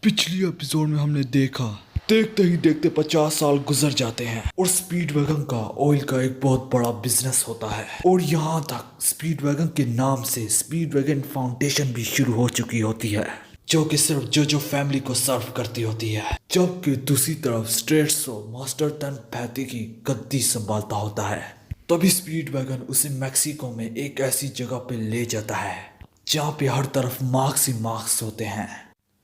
पिछली एपिसोड में हमने देखा, देखते ही देखते 50 साल गुजर जाते हैं और स्पीड वैगन का ऑयल का एक बहुत बड़ा बिजनेस होता है। और यहाँ तक स्पीड वैगन के नाम से स्पीड वैगन फाउंडेशन भी शुरू हो चुकी होती है, जो कि सिर्फ जो फैमिली को सर्व करती होती है। जबकि दूसरी तरफ स्ट्रेटसो मास्टर पैथी की गद्दी संभालता होता है। तभी स्पीड वैगन उसे मैक्सिको में एक ऐसी जगह पे ले जाता है जहाँ पे हर तरफ मार्क्स ही मार्क्स होते हैं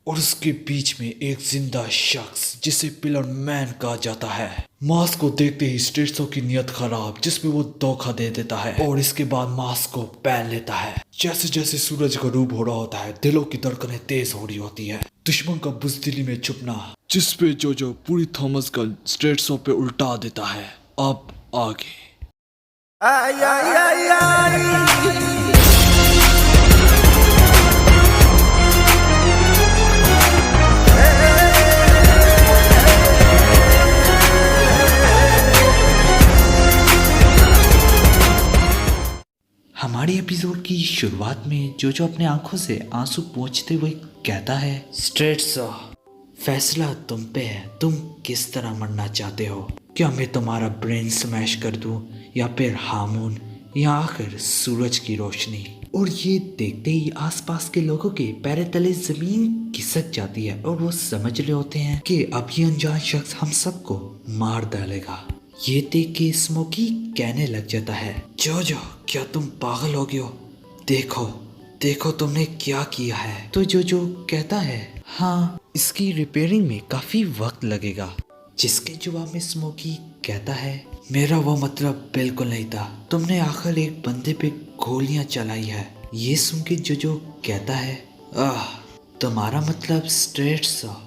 और उसके बीच में एक जिंदा शख्स जिसे पिलर मैन कहा जाता है। मास्क को देखते ही स्ट्रेटसो की नियत खराब, जिसमें वो धोखा दे देता है और इसके बाद मास्क को पहन लेता है। जैसे जैसे सूरज का रूप हो रहा होता है, दिलों की धड़कनें तेज हो रही होती है। दुश्मन का बुज़दिली में छुपना, जिसपे जो पूरी थॉमस गन स्ट्रेटसो पे उल्टा देता है। अब आगे Ay, ay, ay, ay. हमारी एपिसोड की शुरुआत में जो अपने आंखों से आंसू पोंछते हुए कहता है, स्ट्रेटसो, फैसला तुम पे है, तुम किस तरह मरना चाहते हो। क्या मैं तुम्हारा ब्रेन स्मैश कर दूं, या फिर हार्मोन, या आखिर सूरज की रोशनी। और ये देखते ही आसपास के लोगों के पैर तले जमीन खिसक जाती है और वो समझ रहे होते हैं कि अब ये अनजान शख्स हम सबको मार डालेगा। ये देख के स्मोकी कहने लग जाता है, जो क्या तुम पागल हो गए हो? देखो देखो तुमने क्या किया है। तो जो कहता है, हाँ इसकी रिपेयरिंग में काफी वक्त लगेगा। जिसके जवाब में स्मोकी कहता है, मेरा वो मतलब बिल्कुल नहीं था। तुमने आखिर एक बंदे पे गोलियां चलाई है। ये सुन के जो कहता है, तुम्हारा मतलब स्ट्रेटसो।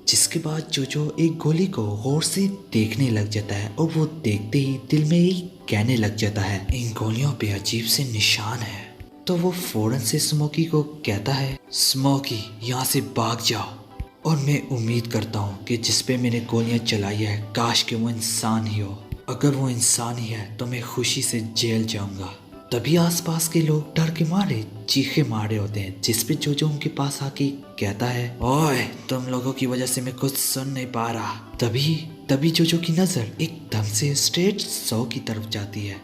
जिसके बाद जो एक गोली को गौर से देखने लग जाता है और वो देखते ही दिल में ही कहने लग जाता है, इन गोलियों पे अजीब से निशान है। तो वो फौरन से स्मोकी को कहता है, स्मोकी यहाँ से भाग जाओ। और मैं उम्मीद करता हूँ कि जिस पे मैंने गोलियाँ चलाई है, काश कि वो इंसान ही हो। अगर वो इंसान ही है तो मैं खुशी से जेल जाऊंगा। तभी आसपास के लोग डर के मारे चीखे मार रहे होते हैं। जिस पे जो उनके पास आके कहता है, ओए तुम लोगों की वजह से मैं कुछ सुन नहीं पा रहा। तभी जो की नजर एकदम से स्ट्रेटसो की तरफ जाती है।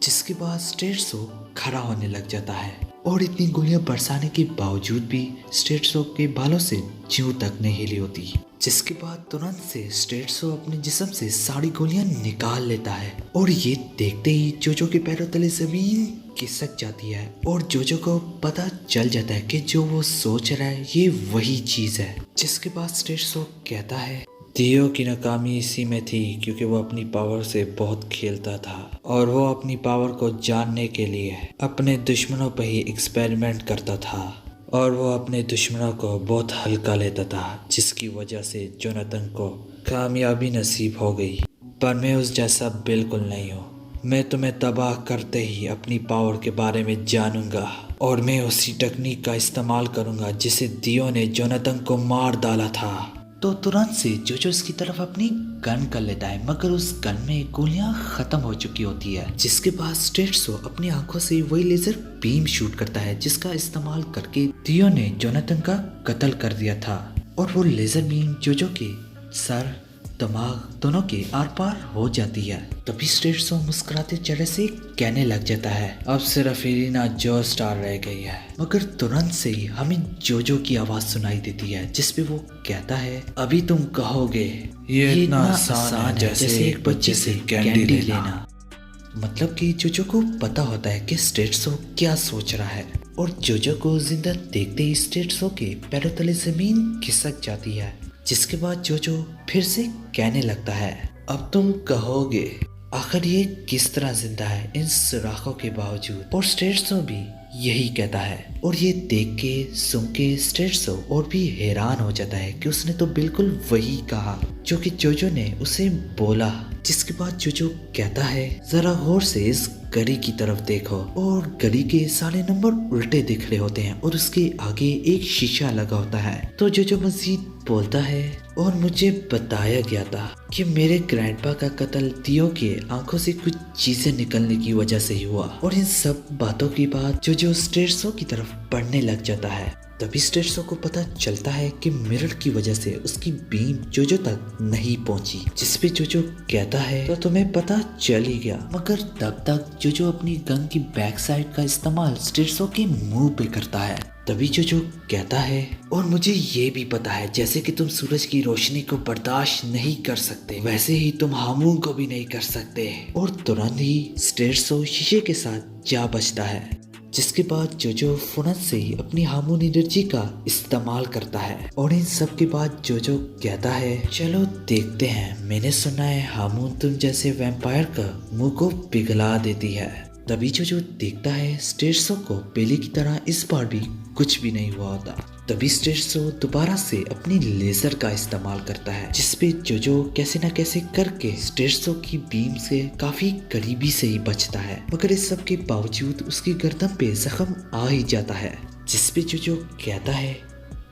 जिसके बाद स्ट्रेटसो खड़ा होने लग जाता है और इतनी गोलियां बरसाने के बावजूद भी स्ट्रेटसो के बालों से जूं तक नहीं हिली होती। जिसके बाद तुरंत से स्ट्रेटसो अपने जिस्म से सारी गोलियां निकाल लेता है और ये देखते ही जो के पैरों तले जमीन खिसक जाती है और जो को पता चल जाता है कि जो वो सोच रहा है ये वही चीज है। जिसके बाद स्ट्रेटसो कहता है, दियो की नाकामी इसी में थी क्योंकि वो अपनी पावर से बहुत खेलता था और वो अपनी पावर को जानने के लिए अपने दुश्मनों पर ही एक्सपेरिमेंट करता था और वो अपने दुश्मनों को बहुत हल्का लेता था, जिसकी वजह से जोनाथन को कामयाबी नसीब हो गई। पर मैं उस जैसा बिल्कुल नहीं हूँ। मैं तुम्हें तबाह करते ही अपनी पावर के बारे में जानूंगा और मैं उसी टेक्निक का इस्तेमाल करूंगा जिसे दियो ने जोनाथन को मार डाला था। तो तुरंत से जो उसकी तरफ अपनी गन कर लेता है, मगर उस गन में गोलियां खत्म हो चुकी होती है। जिसके बाद स्ट्रेटसो अपनी आंखों से वही लेजर बीम शूट करता है जिसका इस्तेमाल करके दियो ने जोनाथन का कत्ल कर दिया था। और वो लेजर बीम जो के सर दिमाग दोनों के आर पार हो जाती है। तभी स्ट्रेटसो मुस्कुराते चेहरे से कहने लग जाता है, अब सिर्फ इरीना जो स्टार रह गई है। मगर तुरंत से ही हमें जो की आवाज सुनाई देती है जिसपे वो कहता है, अभी तुम कहोगे ये इतना आसान है जैसे एक बच्चे से कैंडी लेना। मतलब कि जो को पता होता है कि स्ट्रेटसो क्या सोच रहा है और जो को जिंदा देखते ही स्ट्रेटसो के पैरों तले जमीन खिसक जाती है। जिसके बाद जो फिर से कहने लगता है, अब तुम कहोगे आखिर ये किस तरह जिंदा है इन सुराखों के बावजूद। और स्ट्रेटसो भी यही कहता है और ये देख के सुन के स्ट्रेटसो और भी हैरान हो जाता है कि उसने तो बिल्कुल वही कहा जो कि जो ने उसे बोला। जिसके बाद जो कहता है, जरा गौर से इस घड़ी की तरफ देखो। और घड़ी के सारे नंबर उल्टे दिख रहे होते हैं और उसके आगे एक शीशा लगा होता है। तो जो मजीद बोलता है, और मुझे बताया गया था कि मेरे ग्रैंडपा का कत्ल दियो के आंखों से कुछ चीजें निकलने की वजह से ही हुआ। और इन सब बातों की बात जो स्ट्रेटसो की तरफ बढ़ने लग जाता है तभी स्टेट्सो को पता चलता है कि मिरर की वजह से उसकी बीम जोजो तक नहीं पहुंची, जिसपे जोजो कहता है तो तुम्हें पता चल ही गया। मगर तब तक जोजो अपनी गन की बैक साइड का इस्तेमाल स्टेट्सो के मुंह पे करता है। तभी जोजो कहता है और मुझे ये भी पता है जैसे कि तुम सूरज की रोशनी को बर्दाश्त नहीं कर सकते, वैसे ही तुम हामून को भी नहीं कर सकते। और तुरंत ही स्टेट्सो शीशे के साथ जा बचता है, जिसके बाद जोजो फौरन से ही अपनी हार्मोन एनर्जी का इस्तेमाल करता है। और इन सब के बाद जोजो कहता है चलो देखते हैं, मैंने सुना है हार्मोन तुम जैसे वैम्पायर का मुंह को पिघला देती है। तभी जोजो देखता है स्टेट्सो को पहले की तरह इस बार भी कुछ भी नहीं हुआ होता। तभी स्टेट्सो दोबारा से अपनी लेजर का इस्तेमाल करता है, जिसपे जोजो कैसे न कैसे करके स्टेट्सो की बीम से काफी करीबी से ही बचता है। मगर इस सब के बावजूद उसकी गर्दन पे जख्म आ ही जाता है, जिसपे जोजो कहता है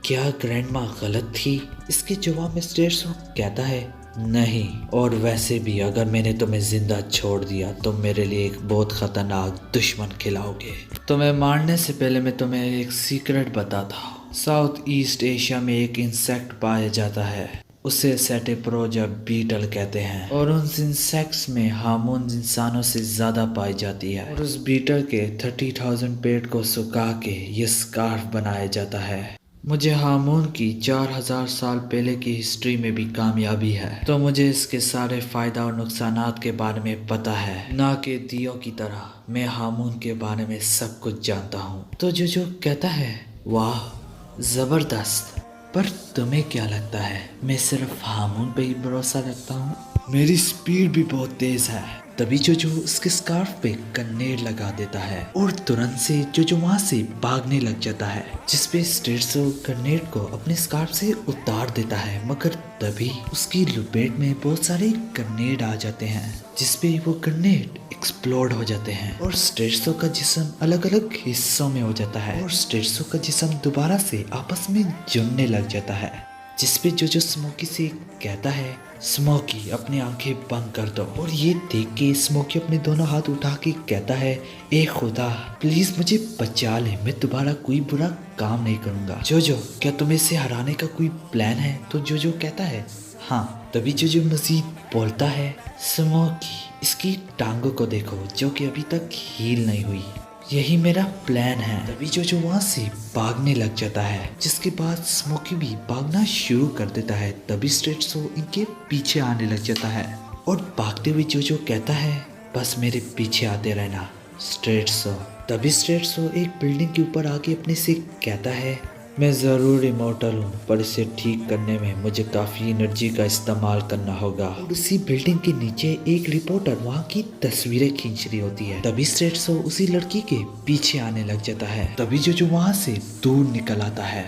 क्या ग्रैंडमा गलत थी। इसके जवाब में स्टेट्सो कहता है नहीं, और वैसे भी अगर मैंने तुम्हें जिंदा छोड़ दिया तो मेरे लिए एक बहुत खतरनाक दुश्मन खिलाओगे। तुम्हें मारने से पहले मैं तुम्हें एक सीक्रेट बताता हूँ। साउथ ईस्ट एशिया में एक इंसेक्ट पाया जाता है, उसे सेटेप्रोजा बीटल कहते हैं, और उन इंसेक्ट्स में हार्मोन इंसानों से ज्यादा पाई जाती है। और उस बीटल के 30,000 पेड़ को सुखा के ये स्कार्फ बनाया जाता है। मुझे हार्मोन की 4000 साल पहले की हिस्ट्री में भी कामयाबी है, तो मुझे इसके सारे फायदा और नुकसानात के बारे में पता है। ना कि दियो की तरह मैं हार्मोन के बारे में सब कुछ जानता हूँ। तो जो कहता है वाह जबरदस्त, पर तुम्हें क्या लगता है मैं सिर्फ हार्मोन पे ही भरोसा रखता हूँ? मेरी स्पीड भी बहुत तेज है। तभी जो उसके स्कार्फ पे ग्रेनेड लगा देता है और तुरंत से जो वहां से भागने लग जाता है, जिसपे स्टेट्सो ग्रेनेड को अपने स्कार्फ से उतार देता है। मगर तभी उसकी लपेट में बहुत सारे ग्रेनेड आ जाते हैं, जिसपे वो ग्रेनेड एक्सप्लोड हो जाते हैं और स्टेट्सो का जिस्म अलग अलग हिस्सों में हो जाता है और स्टेट्सो का जिस्म दोबारा से आपस में जुड़ने लग जाता है, जिसपे जो स्मोकी से कहता है स्मोकी अपनी आंखें बंद कर दो। और ये देख के स्मोकी अपने दोनों हाथ उठा के कहता है ए खुदा प्लीज मुझे बचा ले, मैं दोबारा कोई बुरा काम नहीं करूंगा। जो क्या तुम्हें इसे हराने का कोई प्लान है? तो जो कहता है हाँ। तभी जो मजीद बोलता है स्मोकी इसकी टांगों को देखो जो कि अभी तक हील नहीं हुई, यही मेरा प्लान है। तभी जो वहां से भागने लग जाता है, जिसके बाद स्मोकी भी भागना शुरू कर देता है। तभी स्टेट्सो इनके पीछे आने लग जाता है और भागते हुए जो कहता है बस मेरे पीछे आते रहना स्टेट्सो। तभी स्टेट्सो एक बिल्डिंग के ऊपर आके अपने से कहता है मैं ज़रूर इमोर्टल हूँ, पर इसे ठीक करने में मुझे काफ़ी एनर्जी का इस्तेमाल करना होगा। और उसी बिल्डिंग के नीचे एक रिपोर्टर वहाँ की तस्वीरें खींच रही होती है। तभी स्टेट्सो उसी लड़की के पीछे आने लग जाता है। तभी जो वहाँ से दूर निकल आता है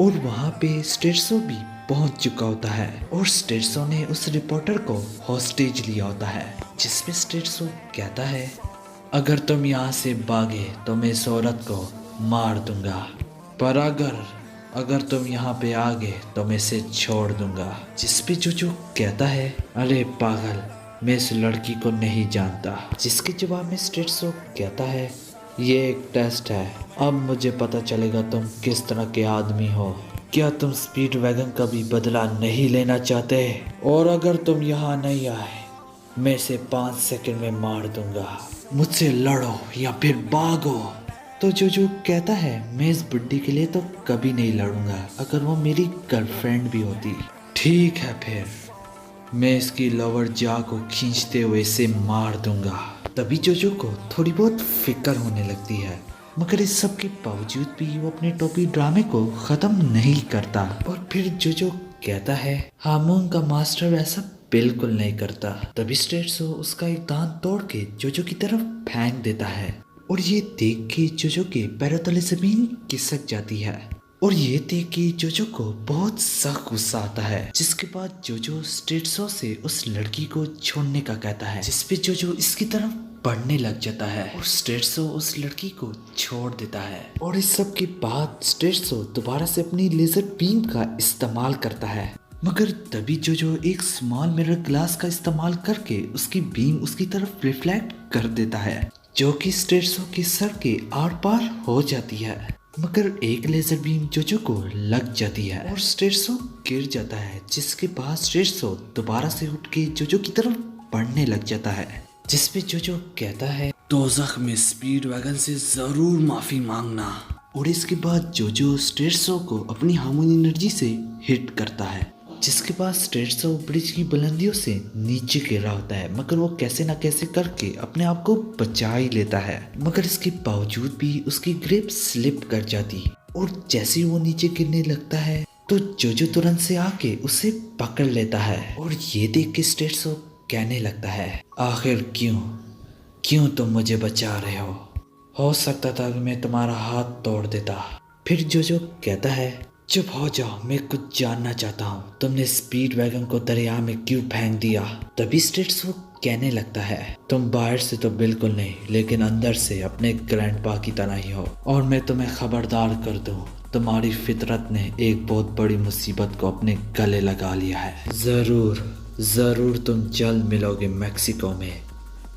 और वहाँ पे स्टेट्सो भी पहुँच चुका होता है और स्टेट्सो ने उस रिपोर्टर को हॉस्टेज लिया होता है, जिसमें स्टेट्सो कहता है अगर तुम यहाँ से भागे तो मैं इस औरत को मार दूंगा, पर अगर तुम यहाँ पे आ गए तो मैं इसे छोड़ दूंगा। जिसपे जो कहता है अरे पागल मैं इस लड़की को नहीं जानता। जिसके जवाब में स्टेट्सो कहता है ये एक टेस्ट है, अब मुझे पता चलेगा तुम किस तरह के आदमी हो। क्या तुम स्पीड वैगन का भी बदला नहीं लेना चाहते? और अगर तुम यहाँ नहीं आए मैं इसे 5 सेकंड में मार दूंगा। मुझसे लड़ो या फिर भागो। तो जो कहता है मैं इस बुड्ढी के लिए तो कभी नहीं लड़ूंगा, अगर वो मेरी गर्लफ्रेंड भी होती। ठीक है फिर मैं इसकी लोअर जा को खींचते हुए इसे मार दूंगा। तभी जो को थोड़ी बहुत फिक्र होने लगती है, मगर इस सब के बावजूद भी वो अपने टोपी ड्रामे को खत्म नहीं करता। और फिर जो कहता है हार्मोन का मास्टर ऐसा बिल्कुल नहीं करता। तभी स्टेट्सो उसका एक दांत तोड़ के जो की तरफ फेंक देता है और ये देख के जो के पैरों तले जमीन खिसक जाती है। और ये देख के जो को बहुत सख्त गुस्सा आता है, जिसके बाद जो स्टेट्सो से उस लड़की को छोड़ने का कहता है, जिसपे जो इसकी तरफ बढ़ने लग जाता है और स्टेट्सो उस लड़की को छोड़ देता है। और इस सब के बाद स्टेट्सो दोबारा से अपनी लेजर बीम का इस्तेमाल करता है, मगर तभी जो एक स्मॉल मिरर ग्लास का इस्तेमाल करके उसकी बीम उसकी तरफ रिफ्लेक्ट कर देता है, जो कि स्टेट्सो के सर के आर पार हो जाती है। मगर एक लेजर बीम जोजो को लग जाती है और स्टेट्सो गिर जाता है, जिसके बाद स्टेट्सो दोबारा से उठ के जोजो की तरफ बढ़ने लग जाता है, जिसपे जोजो कहता है दोज़ख में स्पीड वैगन से जरूर माफी मांगना। और इसके बाद जोजो स्टेट्सो को अपनी हार्मोन एनर्जी से हिट करता है, जिसके बाद स्टेट्सो ब्रिज की बुलंदियों से नीचे गिर रहा होता है, मगर वो कैसे ना कैसे करके अपने आप को बचा ही लेता है। मगर इसके बावजूद भी उसकी ग्रिप स्लिप कर जाती और जैसे ही वो नीचे गिरने लगता है तो जोजो तुरंत से आके उसे पकड़ लेता है और ये देख के स्टेट्सो कहने लगता है आखिर क्यों तुम मुझे बचा रहे हो सकता था कि मैं तुम्हारा हाथ तोड़ देता। फिर जोजो कहता है चुप हो जाओ, मैं कुछ जानना चाहता हूँ, तुमने स्पीड वैगन को दरिया में क्यों फेंक दिया? तभी स्टेट्सो कहने लगता है तुम बाहर से तो बिल्कुल नहीं, लेकिन अंदर से अपने ग्रैंडपा की तरह ही हो, और मैं तुम्हें खबरदार कर दूं, तुम्हारी फितरत ने एक बहुत बड़ी मुसीबत को अपने गले लगा लिया है। जरूर तुम जल्द मिलोगे मेक्सिको में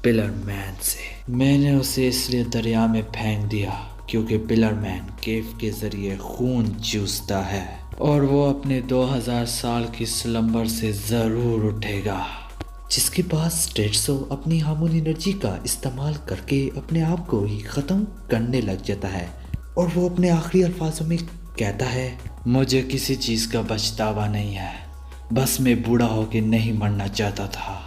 पिलर मैन से। मैंने उसे इसलिए दरिया में फेंक दिया क्योंकि पिलर मैन केव के जरिए खून चूसता है और वो अपने 2000 साल की स्लम्बर से जरूर उठेगा। जिसके बाद स्टेट्सो अपनी हार्मोन एनर्जी का इस्तेमाल करके अपने आप को ही खत्म करने लग जाता है और वो अपने आखिरी अल्फाजों में कहता है मुझे किसी चीज का पछतावा नहीं है, बस मैं बूढ़ा होके नहीं मरना चाहता था।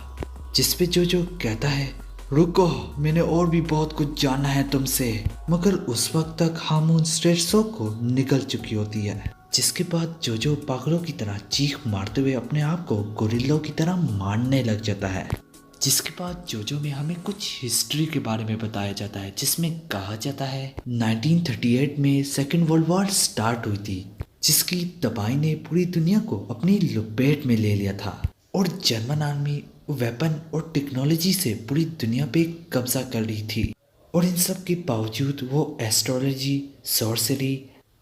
जिसपे जोजो कहता है रुको, मैंने और भी बहुत कुछ जानना है तुमसे। मगर उस वक्त तक हार्मोन स्टेट्सो को निकल चुकी होती है, जिसके बाद जोजो पागलों की तरह चीख मारते हुए अपने आप को गोरिल्लों की तरह मारने लग जाता है। जिसके बाद जोजो में हमें कुछ हिस्ट्री के बारे में बताया जाता है, जिसमें कहा जाता है 1938 में सेकेंड वर्ल्ड वॉर स्टार्ट हुई थी, जिसकी तबाही ने पूरी दुनिया को अपनी लपेट में ले लिया था और जर्मन आर्मी वेपन और टेक्नोलॉजी से पूरी दुनिया पे कब्जा कर रही थी। और इन सब के बावजूद वो एस्ट्रोलॉजी, सॉर्सरी,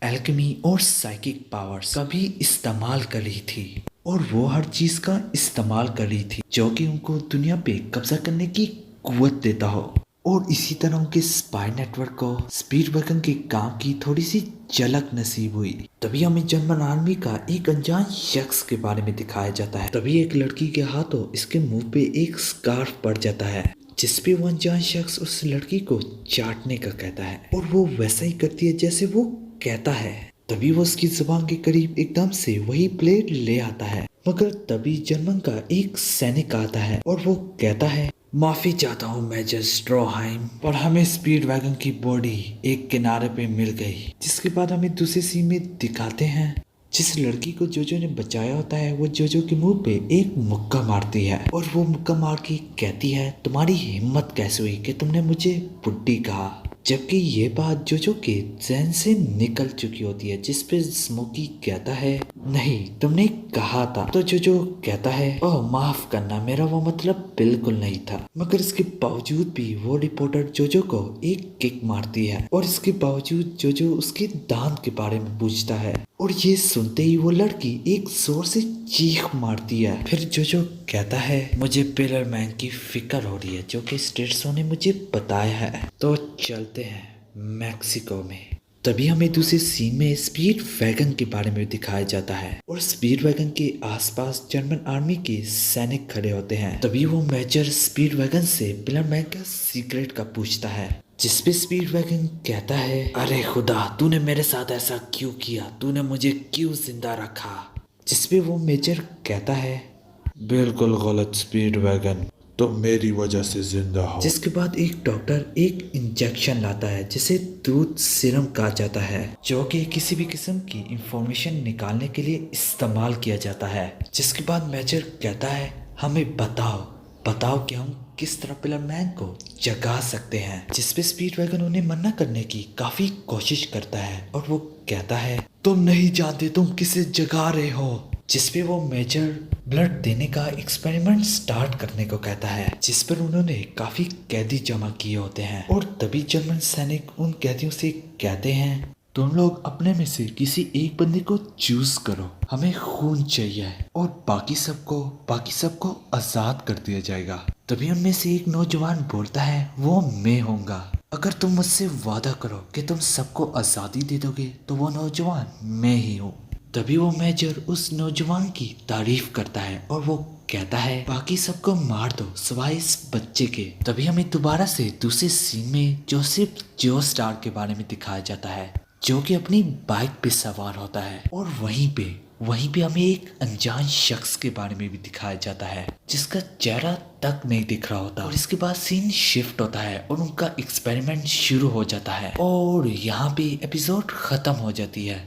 एल्केमी और साइकिक पावर्स का भी इस्तेमाल कर रही थी और वो हर चीज़ का इस्तेमाल कर रही थी जो कि उनको दुनिया पे कब्जा करने की कुव्वत देता हो। और इसी तरह उनके स्पाई नेटवर्क को स्पीड वैगन के काम की थोड़ी सी झलक नसीब हुई। तभी हमें जर्मन आर्मी का एक अनजान शख्स के बारे में दिखाया जाता है। तभी एक लड़की के हाथों इसके मुंह पे एक स्कार्फ पड़ जाता है, जिसपे वो अनजान शख्स उस लड़की को चाटने का कहता है और वो वैसा ही करती है जैसे वो कहता है। तभी वो उसकी जुबान के करीब एकदम से वही प्लेट ले आता है, मगर तभी जर्मन का एक सैनिक आता है और वो कहता है माफी चाहता हूँ मेजर स्ट्रोहाइम, पर हमें स्पीड वैगन की बॉडी एक किनारे पे मिल गई। जिसके बाद हमें दूसरी सीन में दिखाते हैं जिस लड़की को जोजो ने बचाया होता है वो जोजो के मुंह पे एक मुक्का मारती है और वो मुक्का मार के कहती है तुम्हारी हिम्मत कैसे हुई कि तुमने मुझे बुड्ढी कहा, जबकि ये बात जोजो के जहन से निकल चुकी होती है। जिस पे स्मोकी कहता है नहीं तुमने कहा था, तो जोजो कहता है ओह माफ करना, मेरा वो मतलब बिल्कुल नहीं था। मगर इसके बावजूद भी वो रिपोर्टर जोजो को एक किक मारती है और इसके बावजूद जोजो उसके दांत के बारे में पूछता है और ये सुनते ही वो लड़की एक जोर से चीख मारती है। फिर जोजो कहता है मुझे पिलर मैन की फिक्र हो रही है जो कि स्टेट्सो ने मुझे बताया है, तो चलते हैं मैक्सिको में। तभी हमें दूसरे सीन में स्पीड वैगन के बारे में दिखाया जाता है और स्पीड वैगन के आसपास जर्मन आर्मी के सैनिक खड़े होते हैं। तभी वो मेजर स्पीड वैगन से पिलर मैन का सीक्रेट का पूछता है, जिसपे स्पीड वैगन कहता है अरे खुदा, तूने मेरे साथ ऐसा क्यों किया, तूने मुझे क्यों जिंदा रखा? जिसपे वो मेजर कहता है बिल्कुल गलत स्पीड वैगन, तुम मेरी वजह से जिंदा हो। जिसके बाद एक डॉक्टर एक इंजेक्शन लाता है जिसे दूध सीरम कहा जाता है, जो कि किसी भी किस्म की इंफॉर्मेशन निकालने के लिए इस्तेमाल किया जाता है। जिसके बाद मेजर कहता है हमें बताओ कि हम किस तरह पिलर मैन को जगा सकते हैं। जिसपे स्पीड वैगन उन्हें मना करने की काफी कोशिश करता है और वो कहता है तुम नहीं जानते तुम किसे जगा रहे हो। जिसपे वो मेजर ब्लड देने का एक्सपेरिमेंट स्टार्ट करने को कहता है, जिस पर उन्होंने काफी कैदी जमा किए होते हैं। और तभी जर्मन सैनिक उन कैदियों से कहते हैं तुम लोग अपने में से किसी एक बंदे को चूज करो, हमें खून चाहिए और बाकी सबको आजाद कर दिया जाएगा। तभी उनमें से एक नौजवान बोलता है वो मैं होऊंगा। अगर तुम मुझसे वादा करो कि तुम सबको आज़ादी दे दोगे तो वो नौजवान मैं ही हूँ। तभी वो मेजर उस नौजवान की तारीफ करता है और वो कहता है बाकी सबको मार दो सिवाय इस बच्चे के। तभी हमें दोबारा से दूसरे सीन में जोसेफ जोस्टार के बारे में दिखाया जाता है जो कि अपनी बाइक पे सवार होता है और वहीं पे हमें एक अनजान शख्स के बारे में भी दिखाया जाता है जिसका चेहरा तक नहीं दिख रहा होता। और इसके बाद सीन शिफ्ट होता है और उनका एक्सपेरिमेंट शुरू हो जाता है और यहाँ पे एपिसोड खत्म हो जाती है।